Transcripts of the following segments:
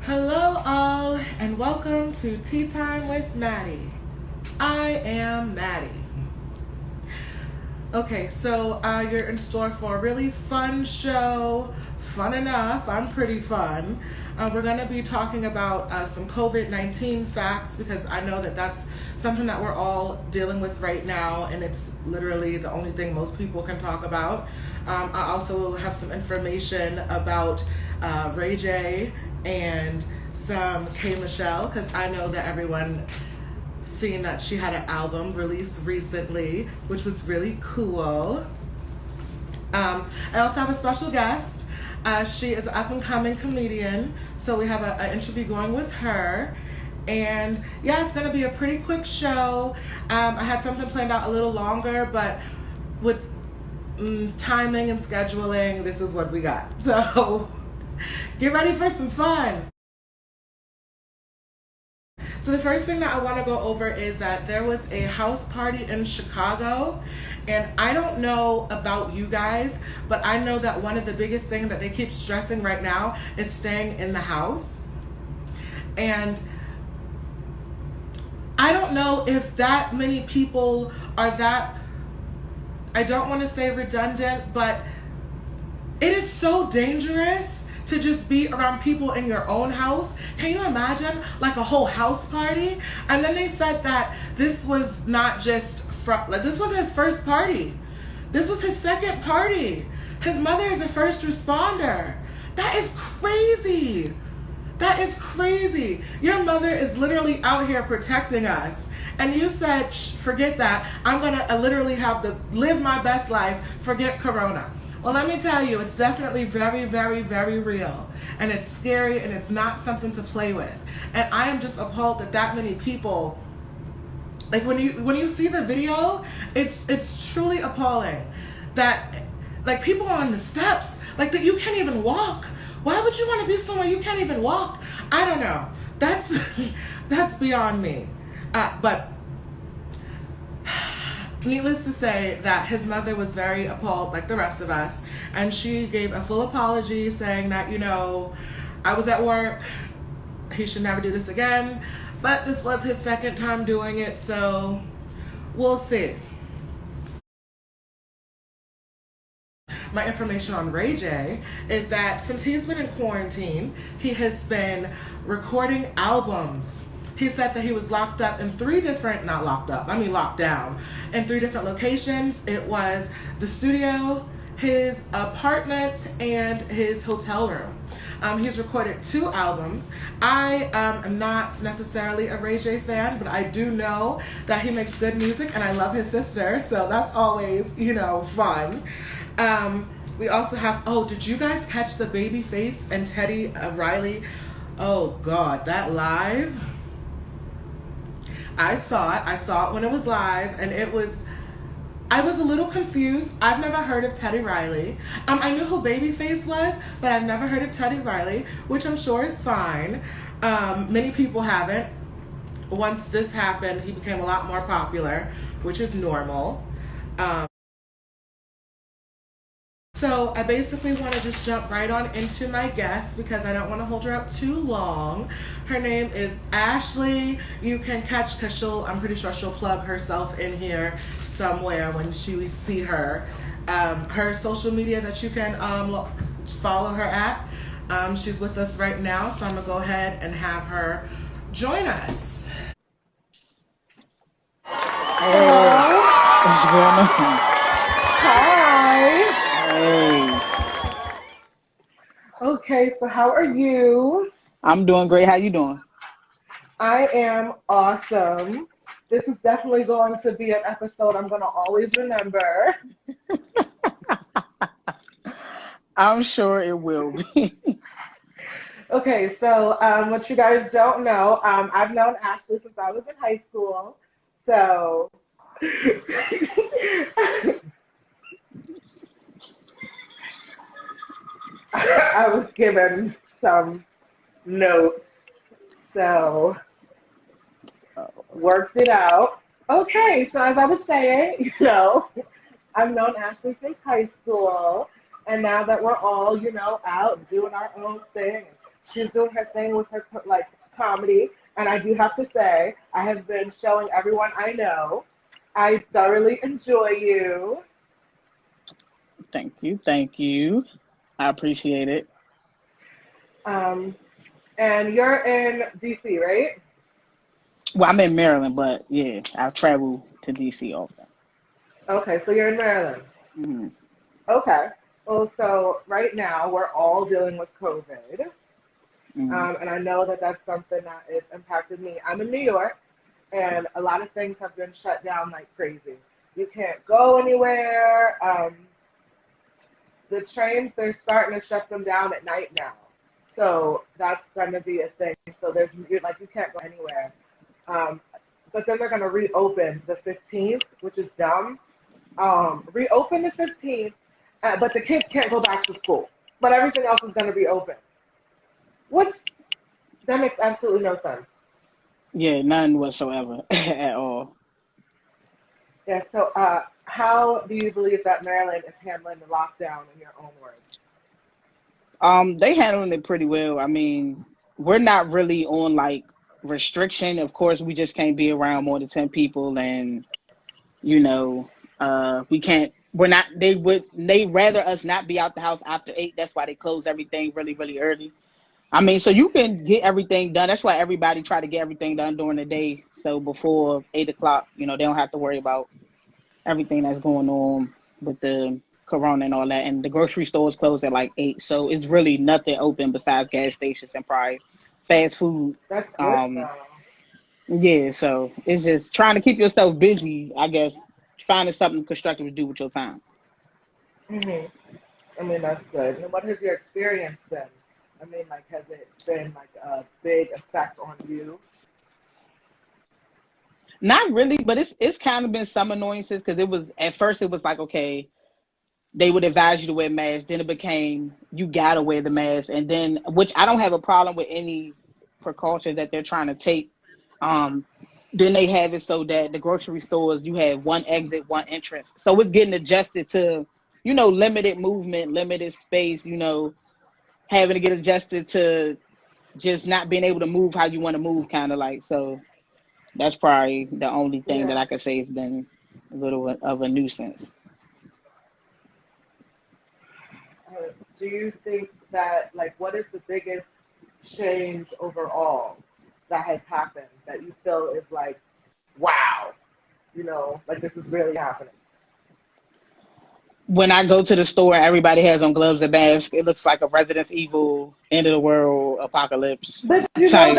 Hello all and welcome to Tea Time with Maddie. I am Maddie. Okay, so you're in store for a really fun show. Fun enough, I'm pretty fun. We're going to be talking about some COVID-19 facts because I know that that's something that we're all dealing with right now, and it's literally the only thing most people can talk about. I also have some information about Ray J and some K Michelle because I know that everyone seen that she had an album released recently, which was really cool. I also have a special guest. She is an up-and-coming comedian, so we have an interview going with her. And yeah, it's going to be a pretty quick show. I had something planned out a little longer, but with timing and scheduling, this is what we got. So get ready for some fun. So the first thing that I want to go over is that there was a house party in Chicago, and I don't know about you guys, but I know that one of the biggest things that they keep stressing right now is staying in the house. And I don't know if that many people are that, I don't want to say redundant, but it is so dangerous to just be around people in your own house. Can you imagine like a whole house party? And then they said that this was not just this wasn't his first party. This was his second party. His mother is a first responder. That is crazy. That is crazy. Your mother is literally out here protecting us. And you said, forget that. I'm gonna literally have to live my best life, forget Corona. Well, let me tell you, it's definitely very, very, very real. And it's scary, and it's not something to play with. And I am just appalled that that many people, like when you see the video, it's truly appalling. That, like, people are on the steps, like that you can't even walk. Why would you want to be somewhere you can't even walk? I don't know. That's beyond me. But needless to say that his mother was very appalled like the rest of us, and she gave a full apology saying that, I was at work, he should never do this again, but this was his second time doing it, so we'll see. My information on Ray J is that since he's been in quarantine, he has been recording albums. He said that he was locked down in three different locations. It was the studio, his apartment, and his hotel room. He's recorded 2 albums. I am not necessarily a Ray J fan, but I do know that he makes good music, and I love his sister, so that's always, fun. We also have, did you guys catch the Babyface and Teddy Riley? Oh God, that live? I saw it when it was live, and I was a little confused. I've never heard of Teddy Riley. I knew who Babyface was, but I've never heard of Teddy Riley, which I'm sure is fine. Many people haven't. Once this happened, he became a lot more popular, which is normal. So I basically want to just jump right on into my guest because I don't want to hold her up too long. Her name is Ashley. You can catch, because I'm pretty sure she'll plug herself in here somewhere when we see her. Her social media that you can follow her at. She's with us right now, so I'm going to go ahead and have her join us. Hey, what's going on? Hi. Hey, Okay, so how are you? I'm doing great. How you doing? I am awesome. This is definitely going to be an episode I'm going to always remember. I'm sure it will be. Okay, so what you guys don't know, I've known Ashley since I was in high school. So I was given some notes. So worked it out. Okay, so as I was saying, I've known Ashley since high school. And now that we're all, out doing our own thing, she's doing her thing with her like comedy. And I do have to say, I have been showing everyone I know, I thoroughly enjoy you. Thank you. Thank you. I appreciate it. Um, and you're in DC, right? Well, I'm in Maryland, but yeah, I travel to DC often. Okay, so you're in Maryland. Hmm. Okay. Well, so right now we're all dealing with COVID. Hmm. And I know that that's something that has impacted me. I'm in New York, and a lot of things have been shut down like crazy. You can't go anywhere. The trains, they're starting to shut them down at night now. So that's going to be a thing. So you can't go anywhere. Um, but then they're going to reopen the 15th, which is dumb. Reopen the 15th, but the kids can't go back to school. But everything else is going to be open. What's That makes absolutely no sense. Yeah, none whatsoever at all. Yeah, so how do you believe that Maryland is handling the lockdown in your own words? They handling it pretty well. I mean, we're not really on like restriction. Of course, we just can't be around more than 10 people, and you know, we can't. We're not. They rather us not be out the house after 8. That's why they close everything really, really early. I mean, so you can get everything done. That's why everybody try to get everything done during the day. So before 8 o'clock, they don't have to worry about everything that's going on with the corona and all that. And the grocery stores close at like 8. So it's really nothing open besides gas stations and probably fast food. That's good Um, though. yeah, so it's just trying to keep yourself busy, I guess, finding something constructive to do with your time. Hmm. I mean, that's good. And what has your experience been? I mean, like, has it been like a big effect on you? Not really, but it's kind of been some annoyances because it was at first it was like, okay, they would advise you to wear masks. Then it became you gotta wear the mask, and then which I don't have a problem with any precautions that they're trying to take. Um, then they have it so that the grocery stores you have one exit, one entrance. So it's getting adjusted to limited movement, limited space. Having to get adjusted to just not being able to move how you want to move, kind of like so. That's probably the only thing that Yeah. I could say has been a little of a nuisance. Do you think that, like, what is the biggest change overall that has happened that you feel is like, wow, like this is really happening? When I go to the store and everybody has on gloves and masks, it looks like a Resident Evil end of the world apocalypse But type.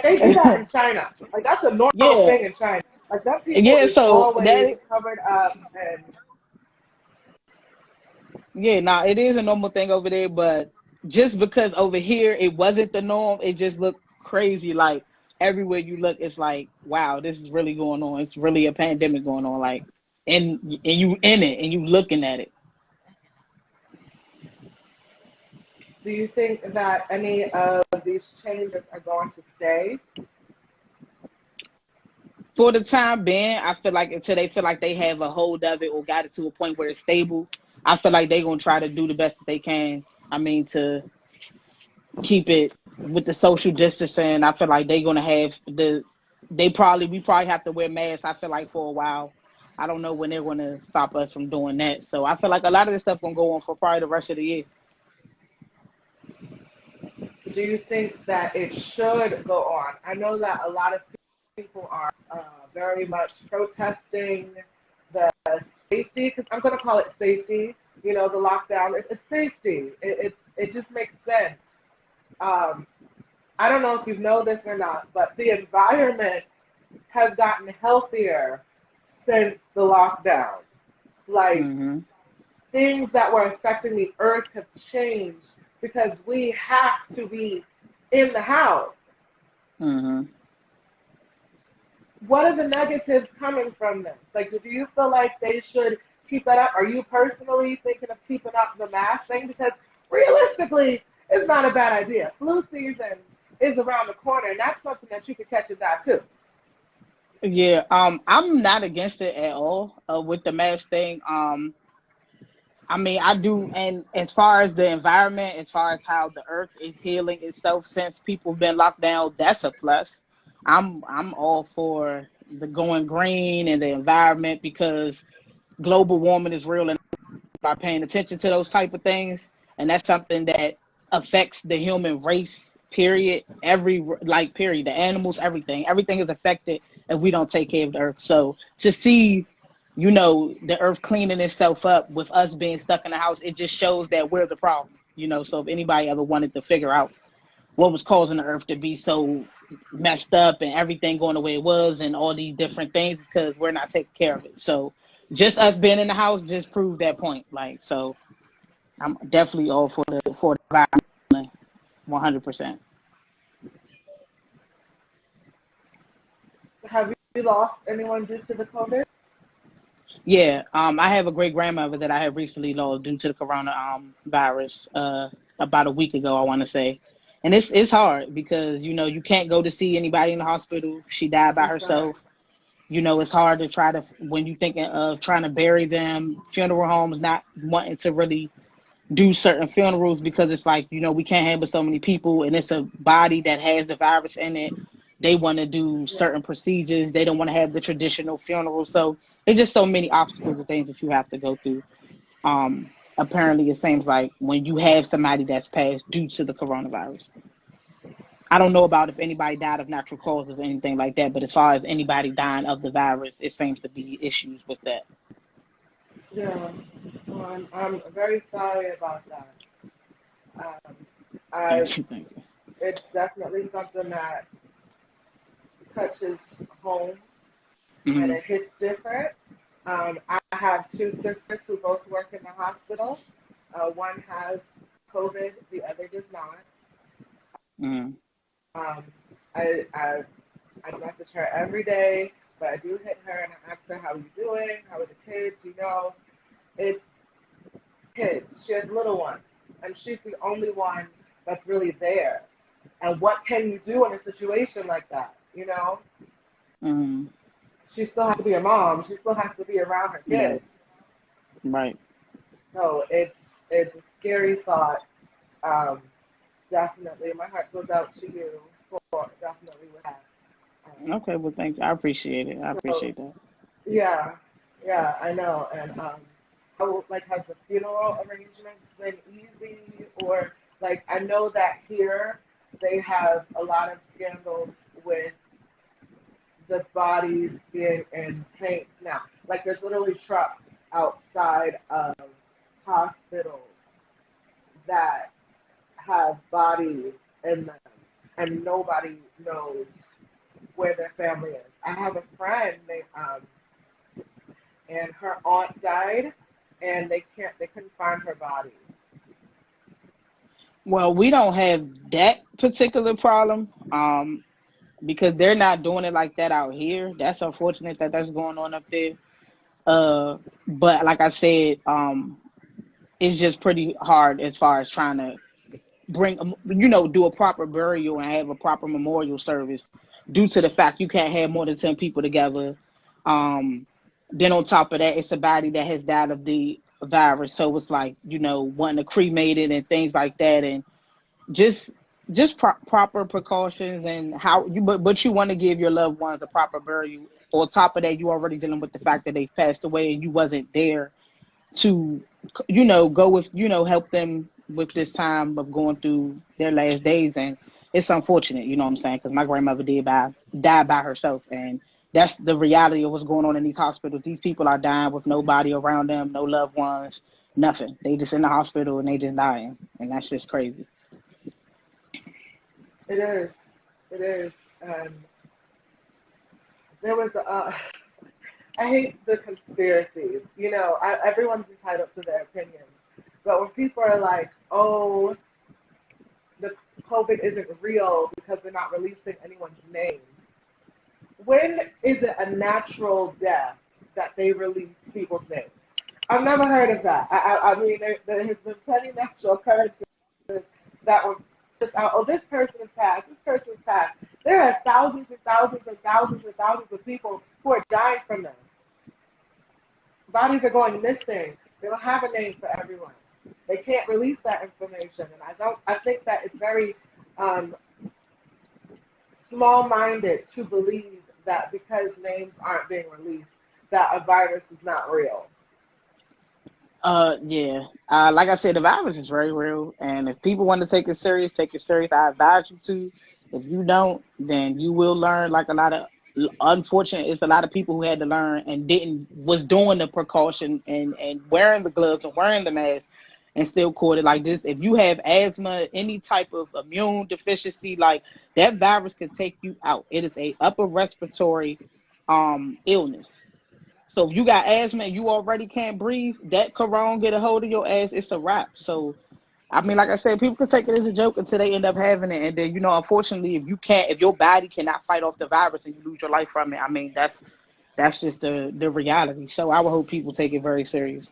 they do that in China. Like that's a normal Yeah, thing in China. Like that people yeah. is So always that covered up and yeah, nah, it is a normal thing over there, but just because over here it wasn't the norm, it just looked crazy. Like everywhere you look, it's like, wow, this is really going on. It's really a pandemic going on. Like, and you in it and you looking at it. do you think that any of these changes are going to stay? For the time being, I feel like until they feel like they have a hold of it or got it to a point where it's stable, I feel like they're gonna try to do the best that they can. I mean, to keep it with the social distancing. I feel like they're gonna have we probably have to wear masks. I feel like for a while. I don't know when they're gonna stop us from doing that. So I feel like a lot of this stuff gonna go on for probably the rest of the year. Do you think that it should go on? I know that a lot of people are very much protesting the safety, because I'm going to call it safety. The lockdown. It's safety. It just makes sense. Um, I don't know if you know this or not, but the environment has gotten healthier since the lockdown. Like Mm-hmm. things that were affecting the earth have changed because we have to be in the house. Mm-hmm. What are the negatives coming from this? Like, do you feel like they should keep that up? Are you personally thinking of keeping up the mask thing? Because realistically, it's not a bad idea. Flu season is around the corner, and that's something that you could catch in that too. Yeah. I'm not against it at all. With the mask thing. I mean, I do, and as far as the environment, as far as how the earth is healing itself since people have been locked down, that's a plus. I'm all for the going green and the environment because global warming is real and are paying attention to those type of things, and that's something that affects the human race. Period. Period. The animals, everything is affected if we don't take care of the earth. So to see, the earth cleaning itself up with us being stuck in the house, it just shows that we're the problem. So if anybody ever wanted to figure out what was causing the earth to be so messed up and everything going the way it was and all these different things, because we're not taking care of it. So just us being in the house just proved that point. So I'm definitely all for the environment, 100%. Have you lost anyone due to the COVID? Yeah, I have a great grandmother that I have recently lost due to the corona virus about a week ago, I want to say. And it's hard because you can't go to see anybody in the hospital. She died by herself. It's hard to try to, when you're thinking of trying to bury them, funeral homes not wanting to really do certain funerals because it's like, we can't handle so many people and it's a body that has the virus in it. They want to do certain procedures. They don't want to have the traditional funeral. So it's just so many obstacles and things that you have to go through. Apparently, it seems like when you have somebody that's passed due to the coronavirus. I don't know about if anybody died of natural causes or anything like that, but as far as anybody dying of the virus, it seems to be issues with that. Yeah, well, I'm very sorry about that. Um, I Thank you, thank you. It's definitely something that touches home and Mm-hmm. it hits different. I have two sisters who both work in the hospital. One has COVID, the other does not. Mm-hmm. Um, I, I I message her every day, but I do hit her and I ask her, how are you doing? How are the kids? It's kids. She has little ones, and she's the only one that's really there. And what can you do in a situation like that? Mm-hmm. She still has to be a mom. She still has to be around her Yeah, kids. right. So it's a scary thought. Um, Definitely, my heart goes out to you for definitely with that. Okay, well, thank you. I appreciate it. I So appreciate that. yeah, yeah, I know. And has the funeral arrangements been easy, or like I know that here they have a lot of scandals with the bodies being in tanks now. Like there's literally trucks outside of hospitals that have bodies in them, and nobody knows where their family is. I have a friend and her aunt died, and they couldn't find her body. Well, we don't have that particular problem, because they're not doing it like that out here. That's unfortunate that that's going on up there. But like I said, it's just pretty hard as far as trying to do a proper burial and have a proper memorial service due to the fact you can't have more than 10 people together. Um, then on top of that, it's a body that has died of the virus. So it's like, wanting to cremate it and things like that. And just proper precautions and how but you want to give your loved ones a proper burial. On top of that, you already dealing with the fact that they passed away and you wasn't there to go with help them with this time of going through their last days. And it's unfortunate, you know what I'm saying, because my grandmother died by herself, and that's the reality of what's going on in these hospitals. These people are dying with nobody around them, no loved ones, nothing. They just in the hospital and they just dying, and that's just crazy. It is, it is. There was I hate the conspiracies. Everyone's entitled to their opinions, but when people are like, "Oh, the COVID isn't real because they're not releasing anyone's names," when is it a natural death that they release people's names? I've never heard of that. I mean, there has been plenty of natural occurrences that were just out. Oh, this person is passed. This person is passed. There are thousands and thousands and thousands and thousands of people who are dying from this. Bodies are going missing. They don't have a name for everyone. They can't release that information, and I think that it's very um, small-minded to believe that because names aren't being released, that a virus is not real. Yeah. Like I said, the virus is very real, and if people want to take it serious, take it serious. I advise you to. If you don't, then you will learn. Like a lot of, unfortunate, it's a lot of people who had to learn and didn't was doing the precaution and wearing the gloves and wearing the mask and still caught it like this. If you have asthma, any type of immune deficiency, like that virus can take you out. It is a upper respiratory illness. So if you got asthma and you already can't breathe, that corona get a hold of your ass, it's a wrap. So I mean, like I said, people can take it as a joke until they end up having it, and then unfortunately, if your body cannot fight off the virus and you lose your life from it, I mean, that's just the reality. So I would hope people take it very serious.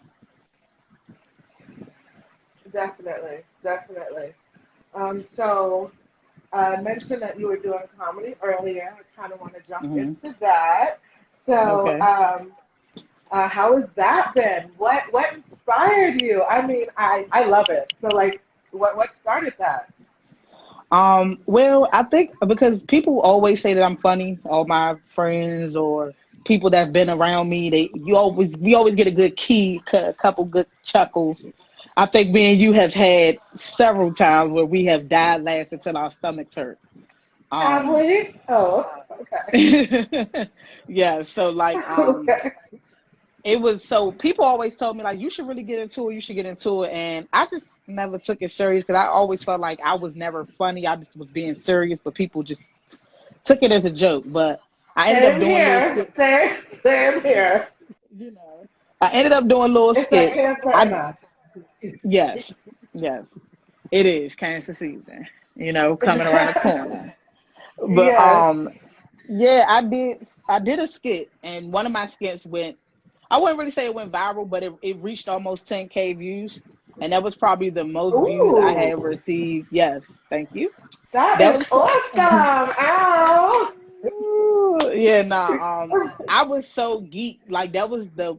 Definitely, definitely. So I mentioned that you were doing comedy earlier. I kind of want to jump Hmm. into that. So, Okay. how has that been? What inspired you? I mean, I love it. So, like, what started that? Well, I think because people always say that I'm funny, all my friends or people that've been around me, we always get a good a couple good chuckles. I think me and you have had several times where we have died laughing until our stomachs hurt. Have Um, we? Oh, okay. yeah, so like Okay. it was so people always told me like you should really get into it, you should get into it, and I just never took it serious because I always felt like I was never funny. I just was being serious, but people just took it as a joke. But I ended up Same doing little here. skits, Same here. you know. I ended up doing little It's that skits. cancer I enough. Yes, yes, it is cancer season, coming around the corner. But Yes. yeah, I did a skit, and one of my skits went. I wouldn't really say it went viral, but it reached almost 10K views, and that was probably the most views I Ooh, had received. Yes, thank you. that That is was awesome. Ow. yeah, nah. I was so geeked. Like that was the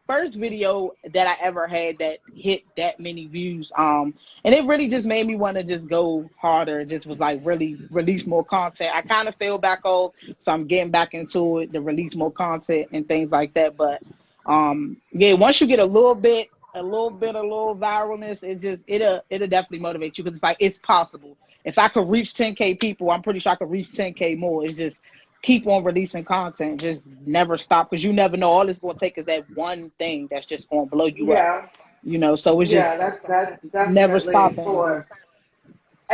first video that I ever had that hit that many views. And it really just made me want to just go harder. It just was like really release more content. I kind of fell back off, so I'm getting back into it to release more content and things like that. But yeah, once you get a little viralness, it'll definitely motivate you because it's like it's possible. If I could reach 10K people, I'm pretty sure I could reach 10K more. It's just keep on releasing content, just never stop because you never know. All it's going to take is that one thing that's just going to blow you up. Yeah, So it's just yeah, that's never definitely stopping. for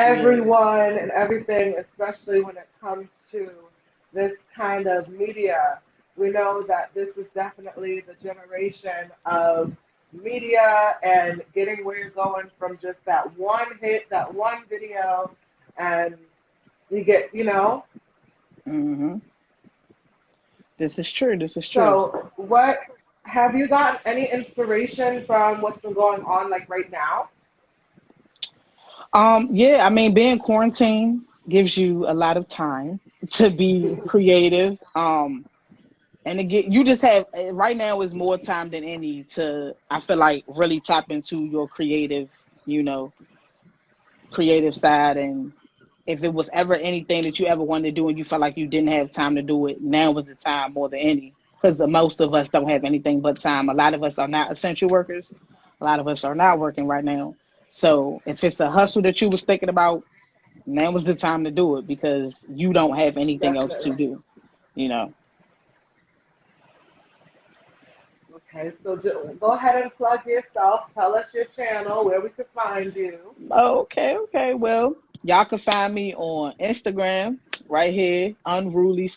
Yeah. everyone and everything, especially when it comes to this kind of media. We know that this is definitely the generation of media and getting where you're going from just that one hit, that one video, and you get, Hmm. This is true. This is true. So, what have you gotten any inspiration from what's been going on like right now? Yeah, I mean, being quarantined gives you a lot of time to be creative. And again, you just have right now is more time than any to I feel like really tap into your you know, creative side. And if it was ever anything that you ever wanted to do and you felt like you didn't have time to do it, now was the time more than any. Because most of us don't have anything but time. A lot of us are not essential workers. A lot of us are not working right now. So if it's a hustle that you was thinking about, now was the time to do it because you don't have anything else to Definitely. do. You know. Okay, so go ahead and plug yourself. Tell us your channel, where we can find you. Okay, okay. Well, y'all can find me on Instagram right here, unruly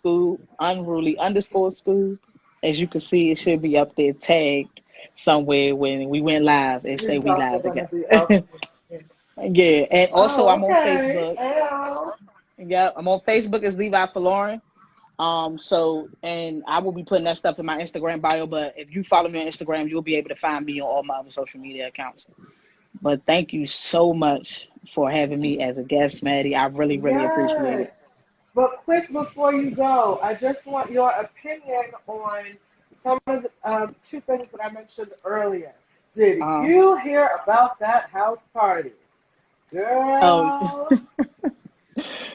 underscore school. As you can see, it should be up there tagged somewhere when we went live. It say It's we also live going to again. be up. Yeah, and also Oh, I'm on okay. Facebook. Ow. Yeah, I'm on Facebook as Levi for Lauren. And I will be putting that stuff in my Instagram bio. But if you follow me on Instagram, you'll be able to find me on all my other social media accounts. But thank you so much for having me as a guest, Maddie. I really, really appreciate Yes. it. But quick before you go, I just want your opinion on some of the two things that I mentioned earlier. Did Um, you hear about that house party? oh, Girl.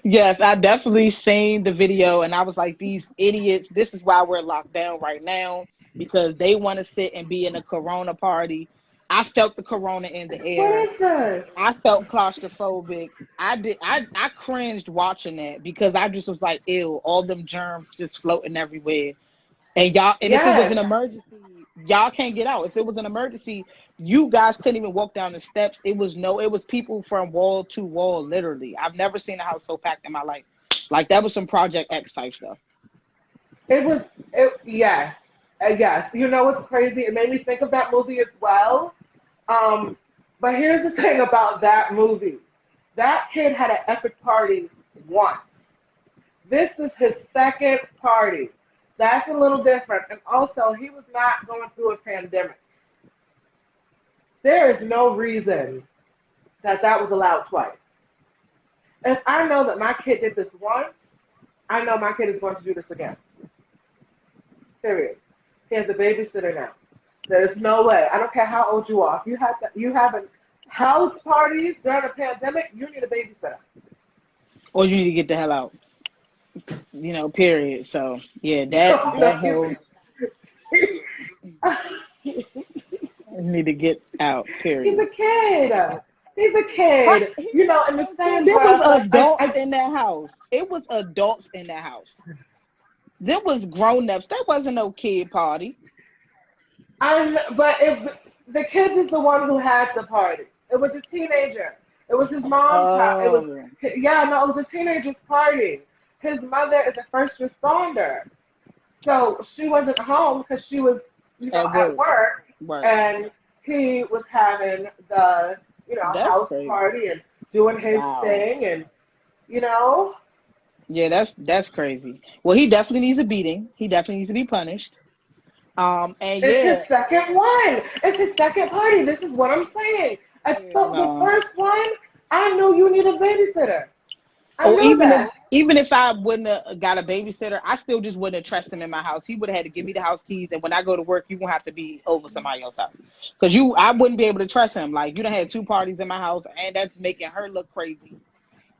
yes, I definitely seen the video, and I was like, these idiots. This is why we're locked down right now, because they want to sit and be in a Corona party. I felt the Corona in the What air. is this? I felt claustrophobic. I did. I cringed watching that because I just was like, ew, all them germs just floating everywhere. And y'all, and if it was Yes. an emergency, y'all can't get out. If it was an emergency, you guys couldn't even walk down the steps. It was people from wall to wall, literally. I've never seen a house so packed in my life. Like that was some Project X type stuff. It was, yes. Yes. You know what's crazy? It made me think of that movie as well. Um, but here's the thing about that movie. That kid had an epic party once. This is his second party. That's a little different. And also, he was not going through a pandemic. There is no reason that that was allowed twice. If I know that my kid did this once, I know my kid is going to do this again. Period. He has a babysitter now. There's no way. I don't care how old you are. If you have a house parties during a pandemic, you need a babysitter. Or you need to get the hell out. Period. So yeah, that No, that no, whole need to get out. he's Period. a kid. He's a How, kid. he You know, was in the no kid. same There was breath, like adults in that house. It was adults in that house. There was grown ups. That wasn't no kid party. but if the kid is the one who had the party, it was a teenager. It was his mom's house. It was Oh, yeah, no, it was a teenager's party. His mother is a first responder, so she wasn't home because she was, at at work. work, Right. and he was having the, That's house crazy. party and doing his Wow. thing, and you know, Yeah, that's crazy. Well, he definitely needs a beating. He definitely needs to be punished. And it's his yeah, second one. It's his second party. This is what I'm saying. At hell the no. first one, I knew you need a babysitter. I Or know that. even if I wouldn't have got a babysitter, I still just wouldn't have trusted him in my house. He would have had to give me the house keys, and when I go to work, you won't have to be over somebody else's house, because I wouldn't be able to trust him. Like you done had two parties in my house, and that's making her look crazy.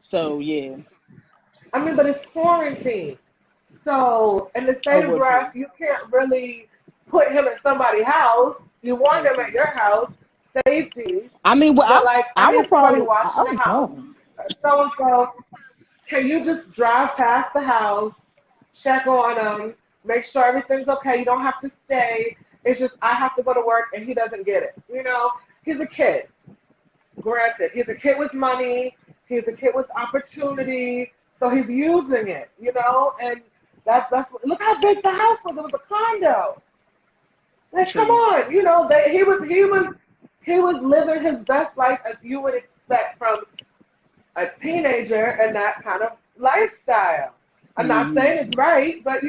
So yeah, I mean, but it's quarantine. So, in the oh same well, breath, true. you can't really put him in somebody's house. You want him at your house, safety. I mean, well, But, like, I I need would somebody probably, watching I the would house. go. So and so, can you just drive past the house, check on him, make sure everything's okay? You don't have to stay. It's just I have to go to work and he doesn't get it. He's a kid. Granted, he's a kid with money. He's a kid with opportunity. So he's using it, and look how big the house was. It was a condo. Like, come True. on, he was living his best life as you would expect from a teenager and that kind of lifestyle. I'm not Hmm. saying it's right, but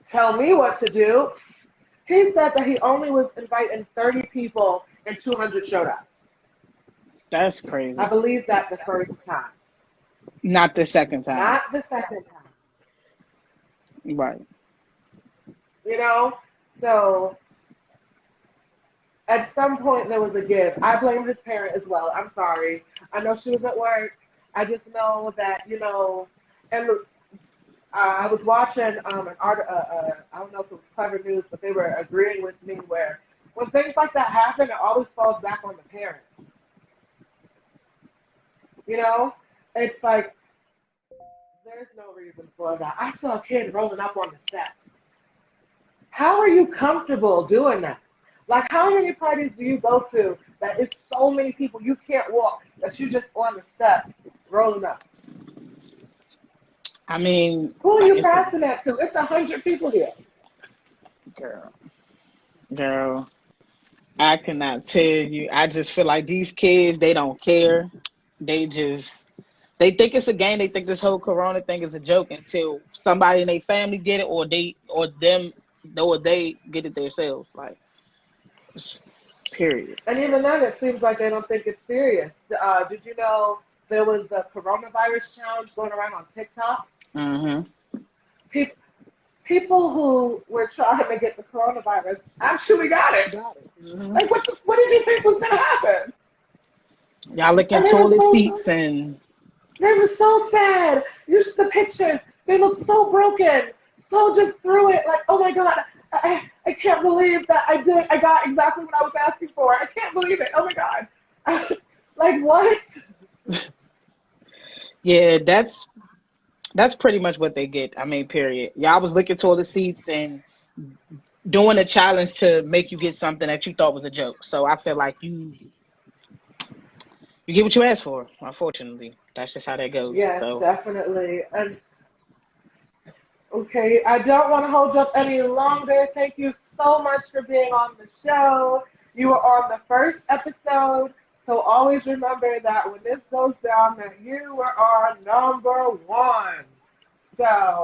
tell me what to do. He said that he only was inviting 30 people and 200 showed up. That's I crazy. believe that the first time, Not the second time. not the second time. Right. You know, so at some point there was a give. I blame his parent as well. I'm sorry. I know she was at work. I just know that and I was watching an art. I don't know if it was Clever News, but they were agreeing with me where when things like that happen, it always falls back on the parents. You know, it's like there's no reason for that. I saw a kid rolling up on the steps. How are you comfortable doing that? Like, how many parties do you go to that is so many people you can't walk that you just on the steps rolling up? I mean, Who are like you I said, passing that to? It's 100 people here. girl, girl, I cannot tell you. I just feel like these kids, they don't care. They just, they think it's a game. They think this whole Corona thing is a joke until somebody in their family get it, or they get it themselves. Like, period. And even then, it seems like they don't think it's serious. Did you know there was the coronavirus challenge going around on TikTok? Hmm. People, people who were trying to get the coronavirus actually got it. Like, what did you think was gonna happen? Y'all licking And they were toilet so seats and they were so sad. Use the pictures. They look so broken. So just threw it. Like, oh my god, I can't believe that I got exactly what I was asking for. I can't believe it. Oh my god. Like what? yeah, that's pretty much what they get. I mean, period. Y'all was licking toilet seats and doing a challenge to make you get something that you thought was a joke. So I feel like you get what you asked for. Unfortunately, that's just how that goes. Yes, So definitely. And okay, I don't want to hold you up any longer. Thank you so much for being on the show. You were on the first episode, so always remember that when this goes down, that you were our number one.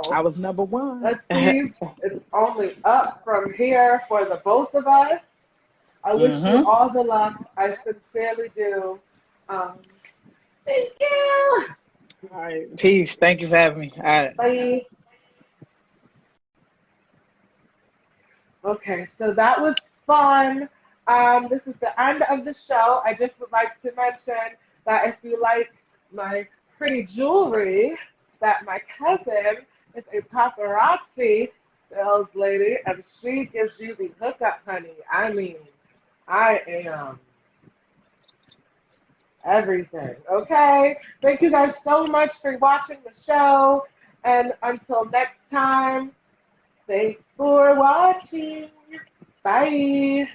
I So was number one. let's see. It's only up from here for the both of us. I wish you Mm-hmm. all the luck. I sincerely do. Um, thank you. All right. Peace. Thank you for having me. All right. Bye. Okay, so that was fun. This is the end of the show. I just would like to mention that if you like my pretty jewelry, that my cousin is a paparazzi sales lady, and she gives you the hookup, honey. I mean, I am everything. Okay? Thank you guys so much for watching the show. And until next time, thanks for watching. Bye.